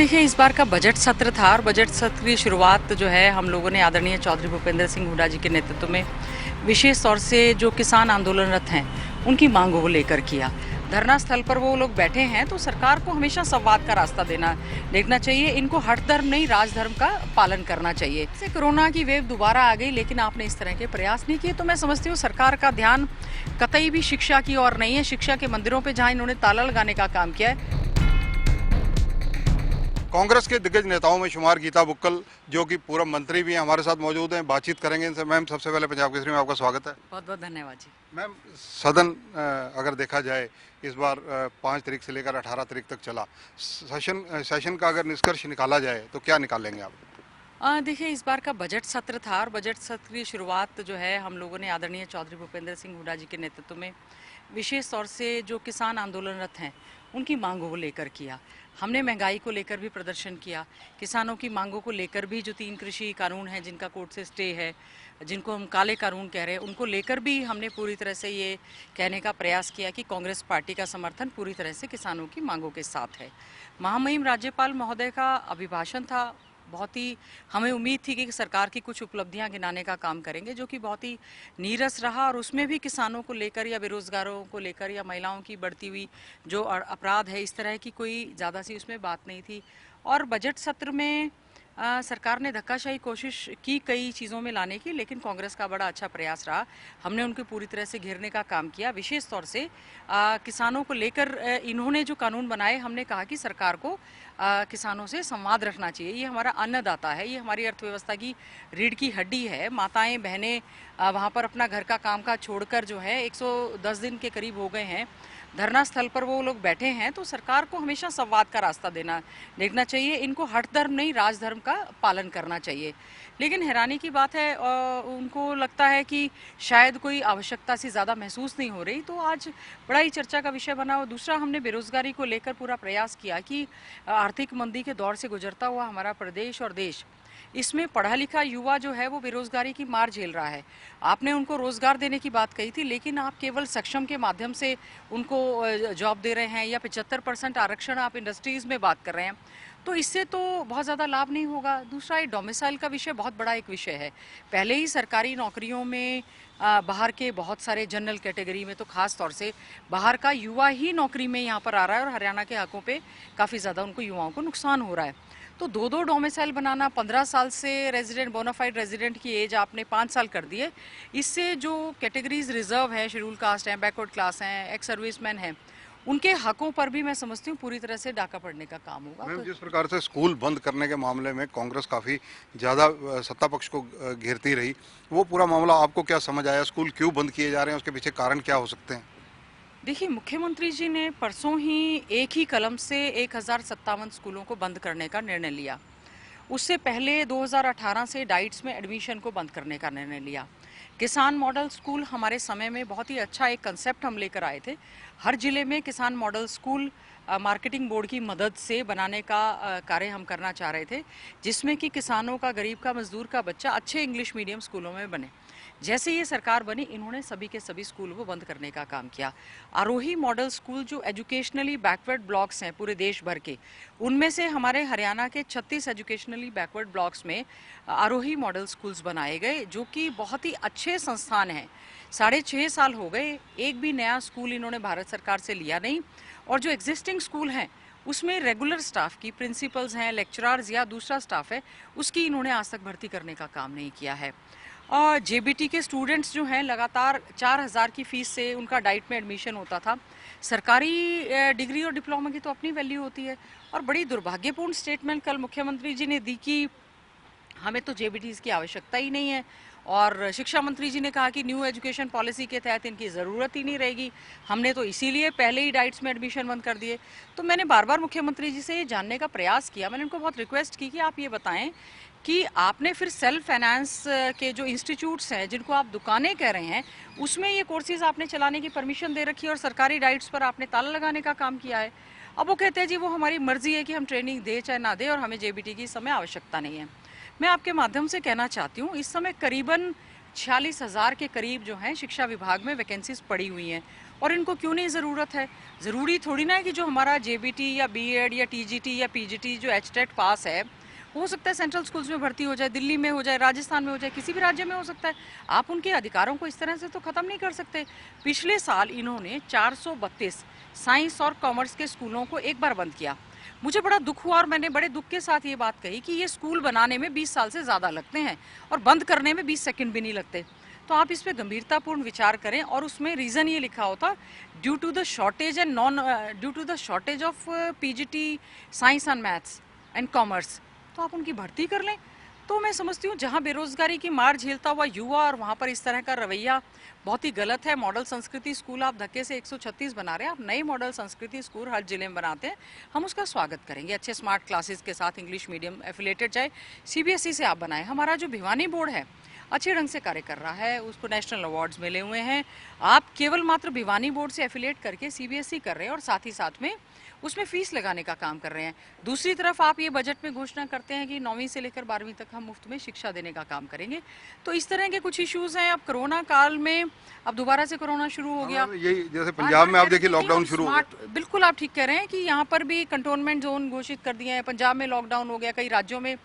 देखिए, इस बार का बजट सत्र था और बजट सत्र की शुरुआत जो है हम लोगों ने आदरणीय चौधरी भूपेंद्र सिंह हुड्डा जी के नेतृत्व में विशेष तौर से जो किसान आंदोलनरत हैं उनकी मांगों को लेकर किया। धरना स्थल पर वो लोग बैठे हैं तो सरकार को हमेशा संवाद का रास्ता देखना चाहिए। इनको हट धर्म नहीं राजधर्म का पालन करना चाहिए। जैसे कोरोना की वेव दोबारा आ गई लेकिन आपने इस तरह के प्रयास नहीं किए, तो मैं समझती हूँ सरकार का ध्यान कतई भी शिक्षा की ओर नहीं है। शिक्षा के मंदिरों पर जहाँ इन्होंने ताला लगाने का काम किया है। कांग्रेस के दिग्गज नेताओं में शुमार गीता बुक्कल, जो कि पूर्व मंत्री भी हैं, हमारे साथ मौजूद हैं। बातचीत करेंगे इनसे। मैम, सबसे पहले पंजाब केसरी में आपका स्वागत है। बहुत बहुत धन्यवाद जी। मैम, सदन अगर देखा जाए इस बार 5 तारीख से लेकर 18 तारीख तक चला। सेशन का अगर निष्कर्ष निकाला जाए तो क्या निकालेंगे आप? देखिए, इस बार का बजट सत्र था और बजट सत्र की शुरुआत जो है हम लोगों ने आदरणीय चौधरी भूपेंद्र सिंह हुड्डा जी के नेतृत्व में विशेष तौर से जो किसान आंदोलनरत हैं उनकी मांगों को लेकर किया। हमने महंगाई को लेकर भी प्रदर्शन किया, किसानों की मांगों को लेकर भी, जो 3 कृषि कानून हैं जिनका कोर्ट से स्टे है, जिनको हम काले कानून कह रहे हैं, उनको लेकर भी हमने पूरी तरह से ये कहने का प्रयास किया कि कांग्रेस पार्टी का समर्थन पूरी तरह से किसानों की मांगों के साथ है। महामहिम राज्यपाल महोदय का अभिभाषण था, बहुत ही हमें उम्मीद थी कि सरकार की कुछ उपलब्धियां गिनाने का काम करेंगे, जो कि बहुत ही नीरस रहा। और उसमें भी किसानों को लेकर या बेरोजगारों को लेकर या महिलाओं की बढ़ती हुई जो अपराध है, इस तरह की कोई ज़्यादा सी उसमें बात नहीं थी। और बजट सत्र में सरकार ने धक्काशाही कोशिश की कई चीज़ों में लाने की, लेकिन कांग्रेस का बड़ा अच्छा प्रयास रहा। हमने उनको पूरी तरह से घेरने का काम किया। विशेष तौर से किसानों को लेकर इन्होंने जो कानून बनाए, हमने कहा कि सरकार को किसानों से संवाद रखना चाहिए। ये हमारा अन्नदाता है, ये हमारी अर्थव्यवस्था की रीढ़ की हड्डी है। माताएं बहनें वहाँ पर अपना घर का कामकाज छोड़कर जो है 110 दिन के करीब हो गए हैं धरना स्थल पर वो लोग बैठे हैं, तो सरकार को हमेशा संवाद का रास्ता देखना चाहिए। इनको हट धर्म नहीं राजधर्म का पालन करना चाहिए। लेकिन हैरानी की बात है, उनको लगता है कि शायद कोई आवश्यकता से ज़्यादा महसूस नहीं हो रही, तो आज बड़ा ही चर्चा का विषय बना। और दूसरा, हमने बेरोजगारी को लेकर पूरा प्रयास किया कि आर्थिक मंदी के दौर से गुजरता हुआ हमारा प्रदेश और देश, इसमें पढ़ा लिखा युवा जो है वो बेरोजगारी की मार झेल रहा है। आपने उनको रोजगार देने की बात कही थी, लेकिन आप केवल सक्षम के माध्यम से उनको जॉब दे रहे हैं या 75% आरक्षण आप इंडस्ट्रीज में बात कर रहे हैं, तो इससे तो बहुत ज़्यादा लाभ नहीं होगा। दूसरा, ये डोमिसाइल का विषय बहुत बड़ा एक विषय है। पहले ही सरकारी नौकरियों में बाहर के बहुत सारे जनरल कैटेगरी में तो खास तौर से बाहर का युवा ही नौकरी में यहाँ पर आ रहा है, और हरियाणा के हकों पे काफ़ी ज़्यादा उनको युवाओं को नुकसान हो रहा है। तो 2-2 डोमिसाइल बनाना, 15 साल से रेजिडेंट बोनाफाइड रेजिडेंट की एज आपने 5 साल कर दी है। इससे जो कैटेगरीज रिजर्व है, शेड्यूल कास्ट हैं, बैकवर्ड क्लास हैं, एक्स सर्विसमैन हैं, उनके हकों पर भी मैं समझती हूँ पूरी तरह से डाका पड़ने का काम होगा। मैम, जिस प्रकार से स्कूल बंद करने के मामले में कांग्रेस काफ़ी ज़्यादा सत्ता पक्ष को घेरती रही, वो पूरा मामला आपको क्या समझ आया? स्कूल क्यों बंद किए जा रहे हैं, उसके पीछे कारण क्या हो सकते हैं? देखिए, मुख्यमंत्री जी ने परसों ही एक ही कलम से 1057 स्कूलों को बंद करने का निर्णय लिया। उससे पहले 2018 से डाइट्स में एडमिशन को बंद करने का निर्णय लिया। किसान मॉडल स्कूल हमारे समय में बहुत ही अच्छा एक कंसेप्ट हम लेकर आए थे। हर जिले में किसान मॉडल स्कूल मार्केटिंग बोर्ड की मदद से बनाने का कार्य हम करना चाह रहे थे, जिसमें कि किसानों का, गरीब का, मजदूर का बच्चा अच्छे इंग्लिश मीडियम स्कूलों में बने। जैसे ये सरकार बनी, इन्होंने सभी के सभी स्कूल को बंद करने का काम किया। आरोही मॉडल स्कूल जो एजुकेशनली बैकवर्ड ब्लॉक्स हैं पूरे देश भर के, उनमें से हमारे हरियाणा के 36 एजुकेशनली बैकवर्ड ब्लॉक्स में आरोही मॉडल स्कूल्स बनाए गए, जो कि बहुत ही अच्छे संस्थान हैं। 6.5 साल हो गए, एक भी नया स्कूल इन्होंने भारत सरकार से लिया नहीं। और जो एग्जिस्टिंग स्कूल हैं उसमें रेगुलर स्टाफ की, प्रिंसिपल्स हैं, लेक्चरर्स या दूसरा स्टाफ है, उसकी इन्होंने आज तक भर्ती करने का काम नहीं किया है। और जेबीटी के स्टूडेंट्स जो हैं, लगातार 4000 की फ़ीस से उनका डाइट में एडमिशन होता था। सरकारी डिग्री और डिप्लोमा की तो अपनी वैल्यू होती है। और बड़ी दुर्भाग्यपूर्ण स्टेटमेंट कल मुख्यमंत्री जी ने दी कि हमें तो जेबीटीज़ की आवश्यकता ही नहीं है, और शिक्षा मंत्री जी ने कहा कि न्यू एजुकेशन पॉलिसी के तहत इनकी ज़रूरत ही नहीं रहेगी, हमने तो इसीलिए पहले ही डाइट्स में एडमिशन बंद कर दिए। तो मैंने बार बार मुख्यमंत्री जी से ये जानने का प्रयास किया, मैंने उनको बहुत रिक्वेस्ट की कि आप ये बताएं कि आपने फिर सेल्फ फाइनेंस के जो इंस्टीट्यूट्स हैं, जिनको आप दुकानें कह रहे हैं, उसमें ये कोर्सेज आपने चलाने की परमिशन दे रखी है और सरकारी डाइट्स पर आपने ताला लगाने का काम किया है। अब वो कहते हैं जी वो हमारी मर्जी है कि हम ट्रेनिंग दें चाहे ना दें, और हमें जेबीटी की इस समय आवश्यकता नहीं है। मैं आपके माध्यम से कहना चाहती हूँ, इस समय करीबन 46,000 के करीब जो हैं शिक्षा विभाग में वैकेंसीज पड़ी हुई हैं, और इनको क्यों नहीं ज़रूरत है? ज़रूरी थोड़ी ना है कि जो हमारा जेबीटी या बीएड या टीजीटी या पीजीटी जो एचटेट पास है, हो सकता है सेंट्रल स्कूल्स में भर्ती हो जाए, दिल्ली में हो जाए, राजस्थान में हो जाए, किसी भी राज्य में हो सकता है। आप उनके अधिकारों को इस तरह से तो ख़त्म नहीं कर सकते। पिछले साल इन्होंने 432 साइंस और कॉमर्स के स्कूलों को एक बार बंद किया। मुझे बड़ा दुख हुआ और मैंने बड़े दुख के साथ ये बात कही कि ये स्कूल बनाने में 20 साल से ज़्यादा लगते हैं और बंद करने में 20 सेकंड भी नहीं लगते। तो आप इस पे गंभीरतापूर्ण विचार करें, और उसमें रीज़न ये लिखा होता due to the shortage and due to the shortage of PGT science and maths and commerce, तो आप उनकी भर्ती कर लें। तो मैं समझती हूँ जहाँ बेरोजगारी की मार झेलता हुआ युवा और वहाँ पर इस तरह का रवैया बहुत ही गलत है। मॉडल संस्कृति स्कूल आप धक्के से 136 बना रहे हैं, आप नए मॉडल संस्कृति स्कूल हर जिले में बनाते हैं, हम उसका स्वागत करेंगे। अच्छे स्मार्ट क्लासेस के साथ इंग्लिश मीडियम एफिलेटेड, चाहे सीबीएसई से आप बनाएं। हमारा जो भिवानी बोर्ड है अच्छे ढंग से कार्य कर रहा है, उसको नेशनल अवार्ड्स मिले हुए हैं। आप केवल मात्र भिवानी बोर्ड से एफिलेट करके सीबीएसई कर रहे हैं और साथ ही साथ में उसमें फीस लगाने का काम कर रहे हैं। दूसरी तरफ आप ये बजट में घोषणा करते हैं कि 9वीं से लेकर 12वीं तक हम मुफ्त में शिक्षा देने का काम करेंगे। तो इस तरह के कुछ इश्यूज हैं। अब कोरोना काल में अब दोबारा से कोरोना शुरू हो गया, यही जैसे पंजाब में आप देखिए लॉकडाउन शुरू हो गया। बिल्कुल आप ठीक कह रहे हैं कि यहाँ पर भी कंटोनमेंट जोन घोषित कर दिए हैं। पंजाब में लॉकडाउन हो गया, कई राज्यों में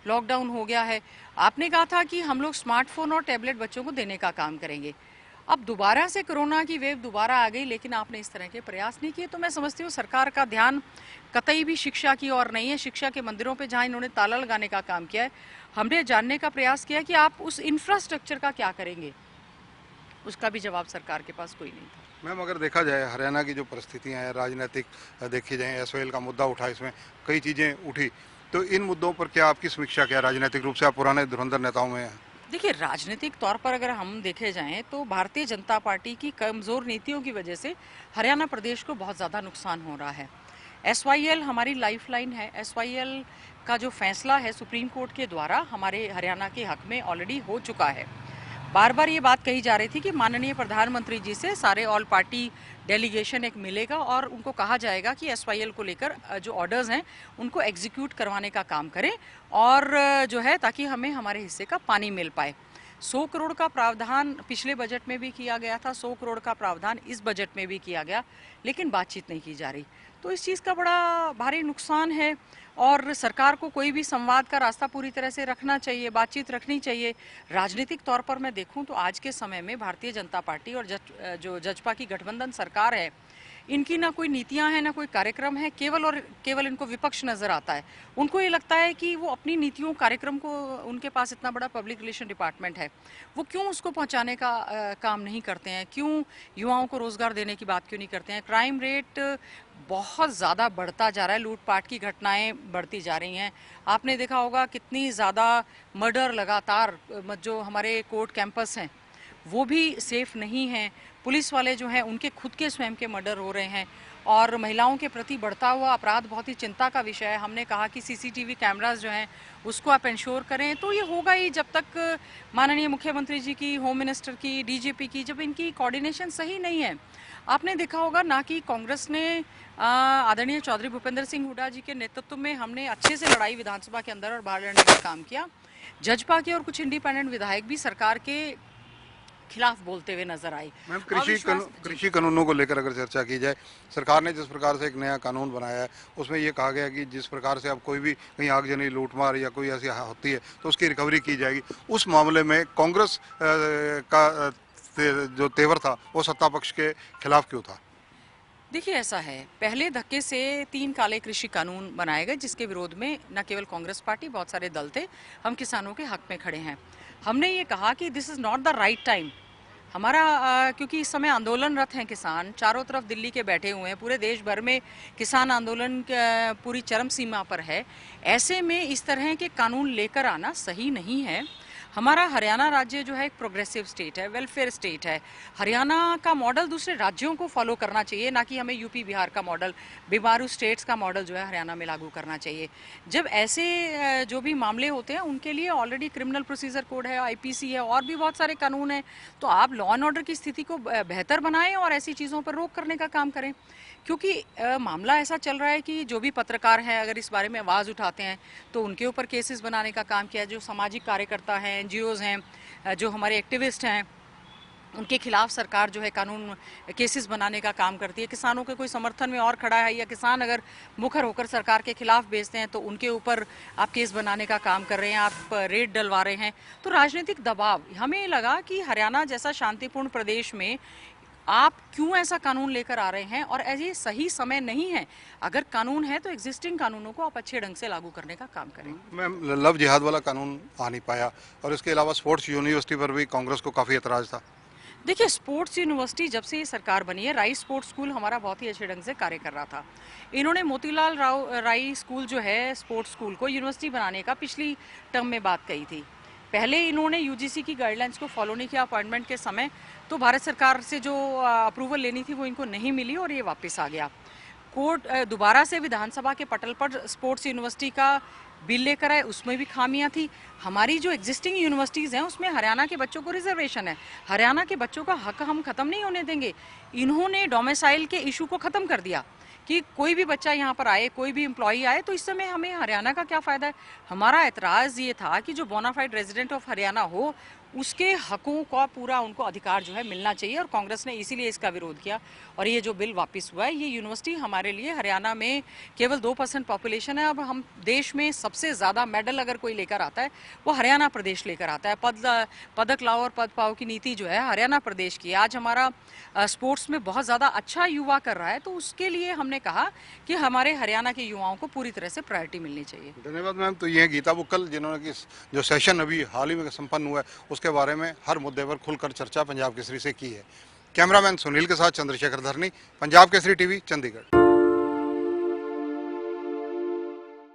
लॉकडाउन हो गया है। आपने कहा था कि हम लोग स्मार्टफोन और टैबलेट बच्चों को देने का काम करेंगे। अब दोबारा से कोरोना की वेव दोबारा आ गई, लेकिन आपने इस तरह के प्रयास नहीं किए। तो मैं समझती हूँ सरकार का ध्यान कतई भी शिक्षा की ओर नहीं है। शिक्षा के मंदिरों पे जहाँ इन्होंने ताला लगाने का काम किया है, हमने जानने का प्रयास किया कि आप उस इंफ्रास्ट्रक्चर का क्या करेंगे, उसका भी जवाब सरकार के पास कोई नहीं था। मैम, अगर देखा जाए हरियाणा की जो परिस्थितियां हैं राजनीतिक, देखी जाए एसओएल का मुद्दा उठा, इसमें कई चीज़ें उठी, तो इन मुद्दों पर क्या आपकी समीक्षा क्या है? राजनीतिक रूप से आप पुराने धुरंधर नेताओं में हैं। देखिए, राजनीतिक तौर पर अगर हम देखे जाएं तो भारतीय जनता पार्टी की कमज़ोर नीतियों की वजह से हरियाणा प्रदेश को बहुत ज़्यादा नुकसान हो रहा है। एसवाईएल हमारी लाइफलाइन है। एसवाईएल का जो फैसला है सुप्रीम कोर्ट के द्वारा हमारे हरियाणा के हक में ऑलरेडी हो चुका है। बार बार ये बात कही जा रही थी कि माननीय प्रधानमंत्री जी से सारे ऑल पार्टी डेलीगेशन एक मिलेगा और उनको कहा जाएगा कि एसवाईएल को लेकर जो ऑर्डर्स हैं उनको एग्जीक्यूट करवाने का काम करें, और जो है ताकि हमें हमारे हिस्से का पानी मिल पाए। 100 करोड़ का प्रावधान पिछले बजट में भी किया गया था, 100 करोड़ का प्रावधान इस बजट में भी किया गया, लेकिन बातचीत नहीं की जा रही। तो इस चीज़ का बड़ा भारी नुकसान है, और सरकार को कोई भी संवाद का रास्ता पूरी तरह से रखना चाहिए, बातचीत रखनी चाहिए। राजनीतिक तौर पर मैं देखूं तो आज के समय में भारतीय जनता पार्टी और जो जजपा की गठबंधन सरकार है, इनकी ना कोई नीतियां हैं ना कोई कार्यक्रम है, केवल और केवल इनको विपक्ष नजर आता है। उनको ये लगता है कि वो अपनी नीतियों कार्यक्रम को, उनके पास इतना बड़ा पब्लिक रिलेशन डिपार्टमेंट है, वो क्यों उसको पहुंचाने का काम नहीं करते हैं, क्यों युवाओं को रोजगार देने की बात क्यों नहीं करते हैं। क्राइम रेट बहुत ज़्यादा बढ़ता जा रहा है, लूटपाट की घटनाएं बढ़ती जा रही हैं। आपने देखा होगा कितनी ज़्यादा मर्डर लगातार, जो हमारे कोर्ट कैंपस हैं वो भी सेफ नहीं हैं। पुलिस वाले जो हैं उनके खुद के स्वयं के मर्डर हो रहे हैं, और महिलाओं के प्रति बढ़ता हुआ अपराध बहुत ही चिंता का विषय है। हमने कहा कि सीसीटीवी कैमरास जो हैं उसको आप इंश्योर करें, तो ये होगा ही जब तक माननीय मुख्यमंत्री जी की, होम मिनिस्टर की, डीजीपी की, जब इनकी कोऑर्डिनेशन सही नहीं है। आपने देखा होगा ना कि कांग्रेस ने आदरणीय चौधरी भूपेंद्र सिंह हुड्डा जी के नेतृत्व में हमने अच्छे से लड़ाई विधानसभा के अंदर और बाहर लड़ने का काम किया। जजपा के और कुछ इंडिपेंडेंट विधायक भी सरकार के खिलाफ बोलते हुए नजर आई। मैम, कृषि कानूनों को लेकर अगर चर्चा की जाए, सरकार ने जिस प्रकार से एक नया कानून बनाया है उसमें ये कहा गया कि जिस प्रकार से अब कोई भी कहीं आगजनी, लूटमार या कोई ऐसी होती है तो उसकी रिकवरी की जाएगी। उस मामले में कांग्रेस का जो तेवर था वो सत्ता पक्ष के खिलाफ क्यों था? देखिए, ऐसा है, पहले धक्के से 3 काले कृषि कानून बनाए गए जिसके विरोध में न केवल कांग्रेस पार्टी, बहुत सारे दल थे। हम किसानों के हक में खड़े हैं। हमने ये कहा कि this is not the right time. हमारा क्योंकि इस समय आंदोलनरत हैं किसान, चारों तरफ दिल्ली के बैठे हुए हैं, पूरे देश भर में किसान आंदोलन पूरी चरम सीमा पर है। ऐसे में इस तरह के कानून लेकर आना सही नहीं है। हमारा हरियाणा राज्य जो है एक प्रोग्रेसिव स्टेट है, वेलफेयर स्टेट है। हरियाणा का मॉडल दूसरे राज्यों को फॉलो करना चाहिए, ना कि हमें यूपी बिहार का मॉडल, बीमारू स्टेट्स का मॉडल जो है हरियाणा में लागू करना चाहिए। जब ऐसे जो भी मामले होते हैं उनके लिए ऑलरेडी क्रिमिनल प्रोसीजर कोड है, आईपीसी है, और भी बहुत सारे कानून हैं। तो आप लॉ एंड ऑर्डर की स्थिति को बेहतर बनाएं और ऐसी चीज़ों पर रोक करने का काम करें। क्योंकि मामला ऐसा चल रहा है कि जो भी पत्रकार हैं अगर इस बारे में आवाज़ उठाते हैं तो उनके ऊपर केसेस बनाने का काम किया है। जो सामाजिक कार्यकर्ता हैं, NGOs हैं, जो हमारे एक्टिविस्ट हैं, उनके खिलाफ सरकार जो है कानून केसेस बनाने का काम करती है। किसानों के कोई समर्थन में और खड़ा है या किसान अगर मुखर होकर सरकार के खिलाफ बेचते हैं तो उनके ऊपर आप केस बनाने का काम कर रहे हैं, आप रेड डलवा रहे हैं। तो राजनीतिक दबाव, हमें लगा कि हरियाणा जैसा शांतिपूर्ण प्रदेश में आप क्यों ऐसा कानून लेकर आ रहे हैं, और ऐसे सही समय नहीं है। अगर कानून है तो एग्जिस्टिंग कानूनों को आप अच्छे ढंग से लागू करने का काम करें। मैम, लव जिहाद वाला कानून आ नहीं पाया और इसके अलावा स्पोर्ट्स यूनिवर्सिटी पर भी कांग्रेस को काफ़ी एतराज़ था। देखिए, स्पोर्ट्स यूनिवर्सिटी जब से ये सरकार बनी है, राई स्पोर्ट्स स्कूल हमारा बहुत ही अच्छे ढंग से कार्य कर रहा था। इन्होंने मोतीलाल राई स्कूल जो है स्पोर्ट्स स्कूल को यूनिवर्सिटी बनाने का पिछली टर्म में बात कही थी। पहले इन्होंने यूजीसी की गाइडलाइंस को फॉलो नहीं किया अपॉइंटमेंट के समय, तो भारत सरकार से जो अप्रूवल लेनी थी वो इनको नहीं मिली और ये वापस आ गया। कोर्ट दोबारा से विधानसभा के पटल पर स्पोर्ट्स यूनिवर्सिटी का बिल लेकर आए, उसमें भी खामियां थी। हमारी जो एग्जिस्टिंग यूनिवर्सिटीज़ हैं उसमें हरियाणा के बच्चों को रिजर्वेशन है। हरियाणा के बच्चों का हक हम ख़त्म नहीं होने देंगे। इन्होंने डोमिसाइल के इशू को ख़त्म कर दिया कि कोई भी बच्चा यहाँ पर आए, कोई भी एम्प्लॉई आए, तो इस समय हमें हरियाणा का क्या फ़ायदा है। हमारा एतराज़ ये था कि जो बोनाफाइड रेजिडेंट ऑफ हरियाणा हो उसके हकों का पूरा उनको अधिकार जो है मिलना चाहिए, और कांग्रेस ने इसीलिए इसका विरोध किया और ये जो बिल वापस हुआ है। ये यूनिवर्सिटी हमारे लिए, हरियाणा में केवल 2% पॉपुलेशन है। अब हम देश में सबसे ज़्यादा मेडल अगर कोई लेकर आता है वो हरियाणा प्रदेश लेकर आता है। पदक लाओ और पद पाओ की नीति जो है हरियाणा प्रदेश की। आज हमारा स्पोर्ट्स में बहुत ज़्यादा अच्छा युवा कर रहा है, तो उसके लिए हमने कहा कि हमारे हरियाणा के युवाओं को पूरी तरह से प्रायोरिटी मिलनी चाहिए। धन्यवाद मैम। तो ये हैं गीता बुक्कल, जिन्होंने कि जो सेशन अभी हाल ही में संपन्न हुआ है उसके बारे में हर मुद्दे पर खुलकर चर्चा पंजाब केसरी से की है। कैमरामैन सुनील के साथ चंद्रशेखर धरनी, पंजाब केसरी टीवी, चंडीगढ़।